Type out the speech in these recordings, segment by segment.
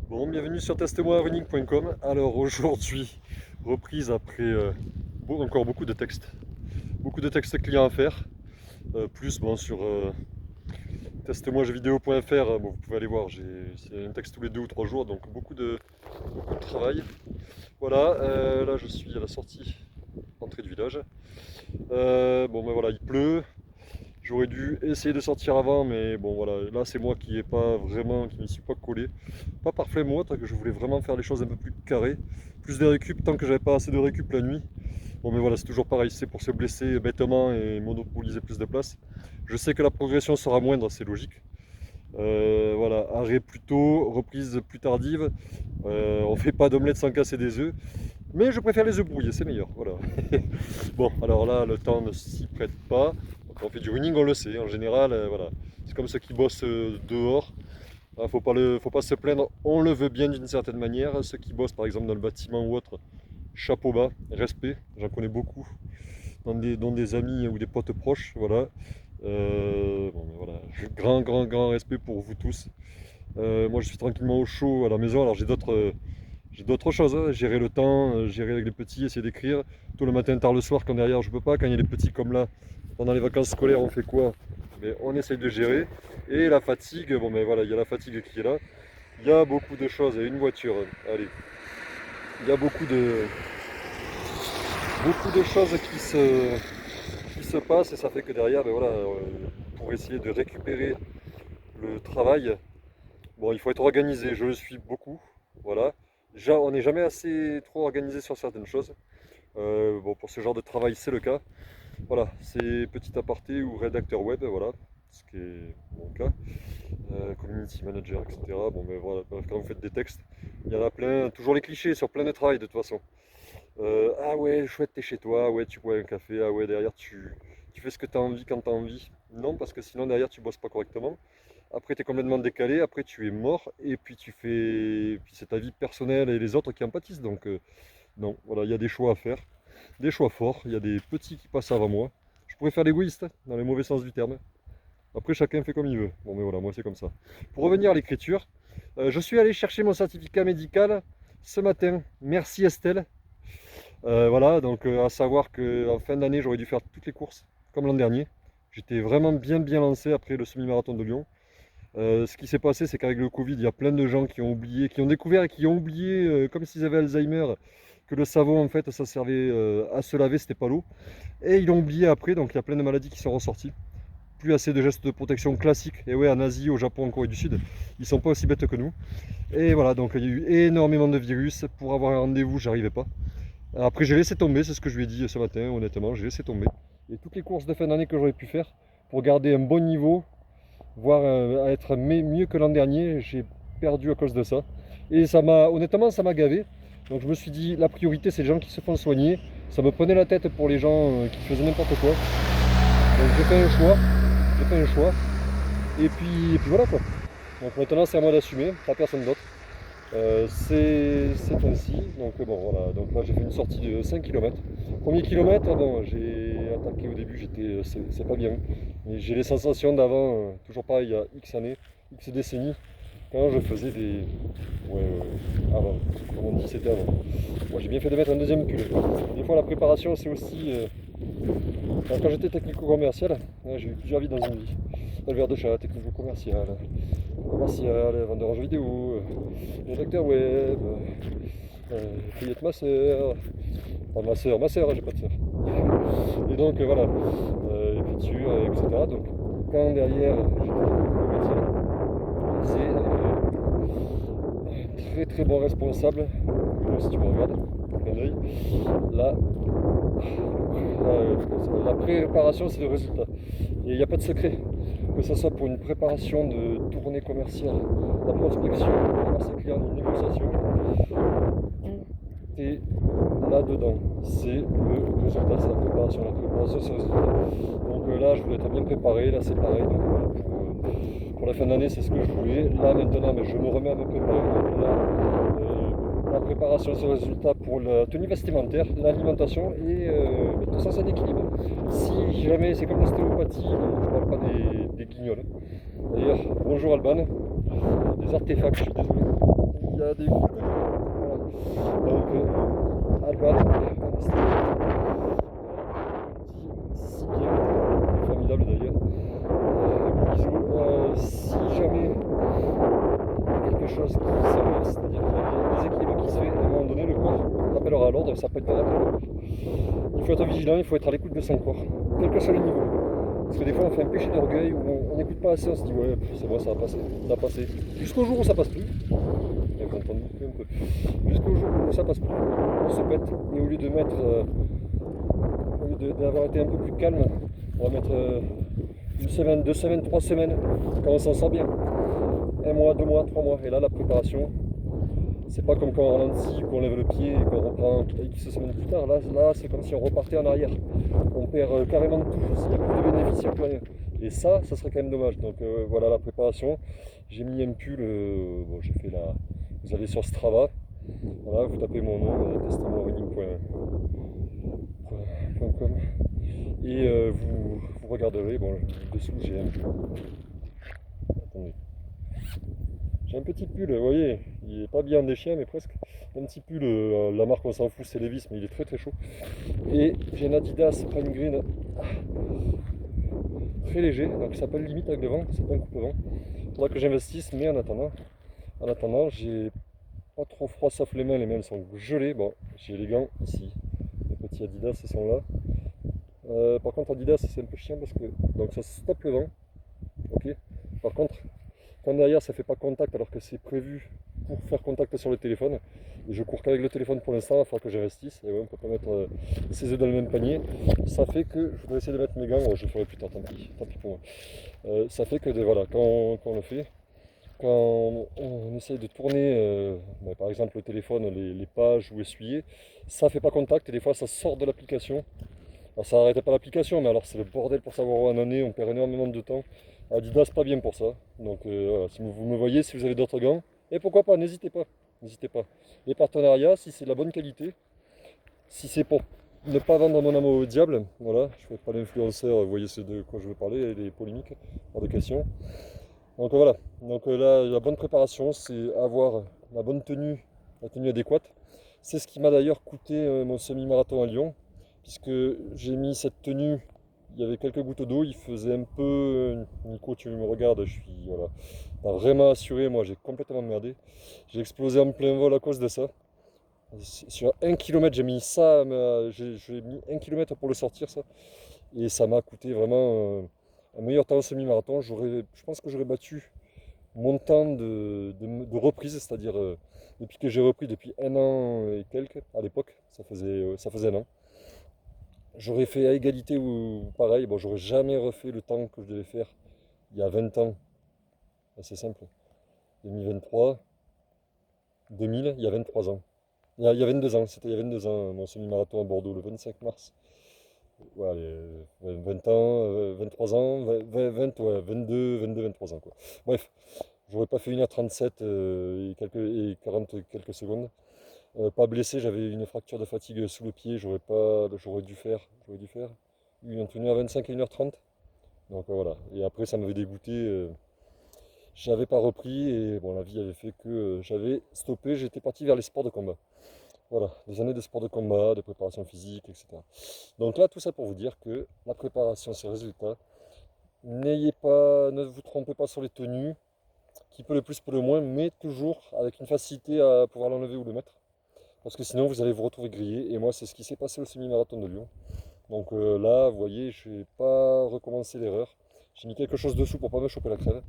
Bon, bienvenue sur testemoirunning.com. Alors aujourd'hui, reprise après encore beaucoup de textes clients à faire. Plus bon, sur testemoijeuxvideo.fr, bon, vous pouvez aller voir, c'est un texte tous les 2 ou 3 jours, donc beaucoup de travail. Voilà, là je suis à la sortie, entrée du village. Bon ben voilà, il pleut. J'aurais dû essayer de sortir avant, mais bon voilà, là c'est moi qui m'y suis pas collé. Pas par flemme ou autre, que je voulais vraiment faire les choses un peu plus carrées. Plus de récup, tant que j'avais pas assez de récup la nuit. Bon mais voilà, c'est toujours pareil, c'est pour se blesser bêtement et monopoliser plus de place. Je sais que la progression sera moindre, c'est logique. Voilà, arrêt plus tôt, reprise plus tardive. On fait pas d'omelette sans casser des œufs. Mais je préfère les œufs brouillés, c'est meilleur. Voilà. Bon, alors là, le temps ne s'y prête pas. Quand on fait du running, on le sait. En général, voilà. C'est comme ceux qui bossent dehors. Faut pas se plaindre, on le veut bien d'une certaine manière. Ceux qui bossent par exemple dans le bâtiment ou autre, chapeau bas, respect, j'en connais beaucoup, dont des amis ou des potes proches, voilà. Bon, ben voilà. Grand respect pour vous tous. Moi je suis tranquillement au chaud à la maison, alors j'ai d'autres choses, hein. Gérer le temps, gérer avec les petits, essayer d'écrire, tôt le matin, tard le soir, quand derrière je peux pas, quand il y a les petits comme là, pendant les vacances scolaires on fait quoi? Mais on essaye de gérer. Et la fatigue, bon ben voilà, il y a la fatigue qui est là. Il y a beaucoup de choses, il y a une voiture, allez, il y a beaucoup de choses qui se passent et ça fait que derrière, ben voilà, pour essayer de récupérer le travail, bon, il faut être organisé, je le suis beaucoup, voilà. Déjà, on n'est jamais assez trop organisé sur certaines choses. Bon, pour ce genre de travail, c'est le cas. Voilà, c'est petit aparté ou rédacteur web, voilà, ce qui est mon cas. Community manager, etc. Bon, ben voilà, bref, quand vous faites des textes, il y en a plein, toujours les clichés sur plein de travail de toute façon. Ah ouais, chouette, t'es chez toi, ouais, tu bois un café, ah ouais, derrière tu fais ce que tu as envie quand tu as envie. Non, parce que sinon derrière tu bosses pas correctement. Après, tu es complètement décalé, après tu es mort, et puis puis c'est ta vie personnelle et les autres qui en pâtissent. Donc, non, voilà, il y a des choix à faire, des choix forts, il y a des petits qui passent avant moi. Je pourrais faire l'égoïste, hein, dans le mauvais sens du terme. Après, chacun fait comme il veut. Bon, mais voilà, moi c'est comme ça. Pour revenir à l'écriture, je suis allé chercher mon certificat médical ce matin. Merci Estelle. Voilà, donc à savoir qu'en fin d'année, j'aurais dû faire toutes les courses, comme l'an dernier. J'étais vraiment bien lancé après le semi-marathon de Lyon. Ce qui s'est passé, c'est qu'avec le Covid, il y a plein de gens qui ont oublié, qui ont découvert et qui ont oublié, comme s'ils avaient Alzheimer, que le savon, en fait, ça servait à se laver, c'était pas l'eau. Et ils l'ont oublié après, donc il y a plein de maladies qui sont ressorties. Plus assez de gestes de protection classiques. Et ouais, en Asie, au Japon, en Corée du Sud, ils sont pas aussi bêtes que nous. Et voilà, donc il y a eu énormément de virus. Pour avoir un rendez-vous, j'arrivais pas. Après, j'ai laissé tomber, c'est ce que je lui ai dit ce matin, honnêtement, j'ai laissé tomber. Et toutes les courses de fin d'année que j'aurais pu faire pour garder un bon niveau, voire être mieux que l'an dernier, j'ai perdu à cause de ça. Et honnêtement, ça m'a gavé. Donc je me suis dit, la priorité, c'est les gens qui se font soigner. Ça me prenait la tête pour les gens qui faisaient n'importe quoi. Donc j'ai fait un choix. J'ai fait un choix. Et puis voilà quoi. Donc maintenant c'est à moi d'assumer, pas personne d'autre. C'est ainsi. Donc bon voilà. Donc là j'ai fait une sortie de 5 km. Premier kilomètre, bon j'ai attaqué au début, c'est pas bien. Mais j'ai les sensations d'avant, toujours pareil il y a X années, X décennies, quand je faisais des. Avant. Comme on dit c'était avant. Moi j'ai bien fait de mettre un deuxième pull. Des fois la préparation c'est aussi. Quand j'étais technico-commercial, j'ai eu plusieurs vies dans une vie. Éleveur de chat, technico-commercial, vendeur en jeux vidéo, rédacteur web, cueillette ma soeur, j'ai pas de soeur. Et donc voilà, écriture, etc. Donc quand derrière j'étais technico-commercial, c'est un très bon responsable, si tu me regardes, clin d'œil, là, la préparation, c'est le résultat. Et il n'y a pas de secret. Que ce soit pour une préparation de tournée commerciale, la prospection, voir ses clients, une négociation, tout est là-dedans. C'est le résultat, c'est la préparation. La préparation, c'est le résultat. Donc là, je voulais être bien préparé. Là, c'est pareil. Donc, voilà, pour la fin d'année, c'est ce que je voulais. Là, maintenant, mais je me remets à me préparer. Donc, là, la préparation, c'est le résultat pour la tenue vestimentaire, l'alimentation et tout ça, c'est un équilibre. Si jamais c'est comme l'ostéopathie, je parle pas des guignols. D'ailleurs, bonjour Alban, des artefacts, je suis désolé. des coups de voilà. Donc Alban, si bien, formidable d'ailleurs. Gros bisous. Si jamais quelque chose qui s'inverse, c'est-à-dire qu'il y a un déséquilibre qui se fait, à un moment donné, le corps rappellera à l'ordre, ça peut être pas rapide. Il faut être vigilant, il faut être à l'écoute de son corps, quel que soit le niveau. Parce que des fois on fait un péché d'orgueil où on n'écoute pas assez, on se dit ouais c'est bon ça va passer, ça va passer. Jusqu'au jour où ça passe plus. Et quand on dit un peu. Jusqu'au jour où ça passe plus, on se pète et au lieu de mettre au lieu d'avoir été un peu plus calme, on va mettre une semaine, 2 semaines, 3 semaines, quand on s'en sort bien. 1 mois, 2 mois, 3 mois. Et là la préparation, c'est pas comme quand on ralentit, qu'on lève le pied et qu'on reprend X semaines plus tard. Là c'est comme si on repartait en arrière. On perd carrément de tout. S'il n'y a plus de bénéfices, il n'y a plus rien. Et ça serait quand même dommage. Donc voilà la préparation. J'ai mis un pull, bon, j'ai fait la. Vous allez sur Strava, voilà, vous tapez mon nom, testamontrunning.com et vous regarderez. Bon, dessous j'ai un. Attendez. J'ai un petit pull, vous voyez, il est pas bien des chiens, mais presque. Un petit pull, la marque on s'en fout, c'est Levi's, mais il est très très chaud. Et j'ai un Adidas Prime Green très léger, donc ça peut limite avec le vent, c'est pas un coupe-vent. Il faudra que j'investisse, mais en attendant, j'ai pas trop froid sauf les mains sont gelées. Bon, j'ai les gants ici, les petits Adidas ils sont là. Par contre Adidas c'est un peu chiant parce que donc ça stoppe le vent, ok. Par contre, quand derrière ça fait pas contact alors que c'est prévu pour faire contact sur le téléphone, et je cours qu'avec le téléphone pour l'instant, il va falloir que j'investisse, et ouais, on peut pas mettre ses œufs dans le même panier. Ça fait que, je voudrais essayer de mettre mes gants, je le ferai plus tard, tant pis pour moi. Ça fait que voilà, quand on le fait, quand on essaye de tourner, par exemple le téléphone, les pages ou essuyer, ça fait pas contact et des fois ça sort de l'application. Alors ça n'arrête pas l'application, mais alors c'est le bordel pour savoir où on en est, on perd énormément de temps. Adidas pas bien pour ça. Donc voilà, si vous me voyez, si vous avez d'autres gants, et pourquoi pas, n'hésitez pas. N'hésitez pas. Les partenariats, si c'est de la bonne qualité, si c'est pour ne pas vendre mon âme au diable, voilà, je ne fais pas l'influenceur, vous voyez ce de quoi je veux parler, les polémiques, hors de question. Donc voilà, donc là la bonne préparation c'est avoir la bonne tenue, la tenue adéquate. C'est ce qui m'a d'ailleurs coûté mon semi-marathon à Lyon, puisque j'ai mis cette tenue, il y avait quelques gouttes d'eau, il faisait un peu, Nico tu me regardes, je suis voilà, pas vraiment assuré, moi j'ai complètement merdé. J'ai explosé en plein vol à cause de ça. Sur 1 km j'ai mis ça, j'ai mis 1 km pour le sortir ça, et ça m'a coûté vraiment un meilleur temps au semi-marathon. Je pense que j'aurais battu mon temps de reprise, c'est-à-dire depuis que j'ai repris depuis 1 an et quelques, à l'époque, ça faisait 1 an. J'aurais fait à égalité ou pareil, bon, j'aurais jamais refait le temps que je devais faire il y a 20 ans, c'est simple, 2023, 2000, il y a 23 ans. Il y a 22 ans, c'était il y a 22 ans, mon semi-marathon à Bordeaux, le 25 mars. Voilà, 20 ans, 23 ans, 20, ouais, 23 ans quoi. Bref, j'aurais pas fait 1h37 et 40 quelques secondes. Pas blessé, j'avais une fracture de fatigue sous le pied, j'aurais dû faire une tenue à 25 et 1h30. Donc voilà, et après ça m'avait dégoûté, j'avais pas repris et bon la vie avait fait que j'avais stoppé, j'étais parti vers les sports de combat. Voilà, des années de sport de combat, de préparation physique, etc. Donc là, tout ça pour vous dire que la préparation, c'est le résultat. Ne vous trompez pas sur les tenues, qui peut le plus, peut le moins, mais toujours avec une facilité à pouvoir l'enlever ou le mettre. Parce que sinon, vous allez vous retrouver grillé. Et moi, c'est ce qui s'est passé au semi-marathon de Lyon. Donc là, vous voyez, je ne vais pas recommencer l'erreur. J'ai mis quelque chose dessous pour ne pas me choper la crève.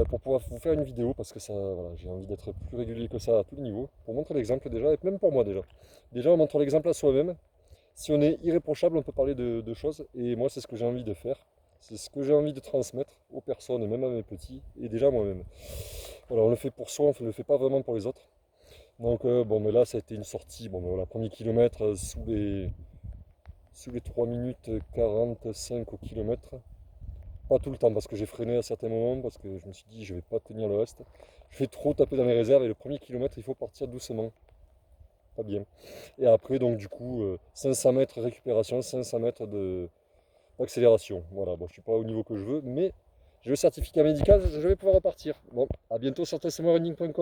Pour pouvoir vous faire une vidéo parce que ça, voilà, j'ai envie d'être plus régulier que ça à tous les niveaux, pour montrer l'exemple déjà, et même pour moi déjà. Déjà on montre l'exemple à soi-même. Si on est irréprochable, on peut parler de choses, et moi c'est ce que j'ai envie de faire. C'est ce que j'ai envie de transmettre aux personnes, et même à mes petits, et déjà moi-même. Voilà, on le fait pour soi, on ne le fait pas vraiment pour les autres. Donc bon, mais là ça a été une sortie, bon, mais voilà, premier kilomètre sous les 3 minutes 45 au kilomètre. Pas tout le temps parce que j'ai freiné à certains moments, parce que je me suis dit je vais pas tenir le reste. Je vais trop taper dans les réserves et le premier kilomètre il faut partir doucement. Pas bien. Et après donc du coup 500 mètres récupération, 500 mètres d'accélération. Voilà, bon je suis pas au niveau que je veux, mais j'ai le certificat médical, je vais pouvoir repartir. Bon, à bientôt sur testmontrunning.com.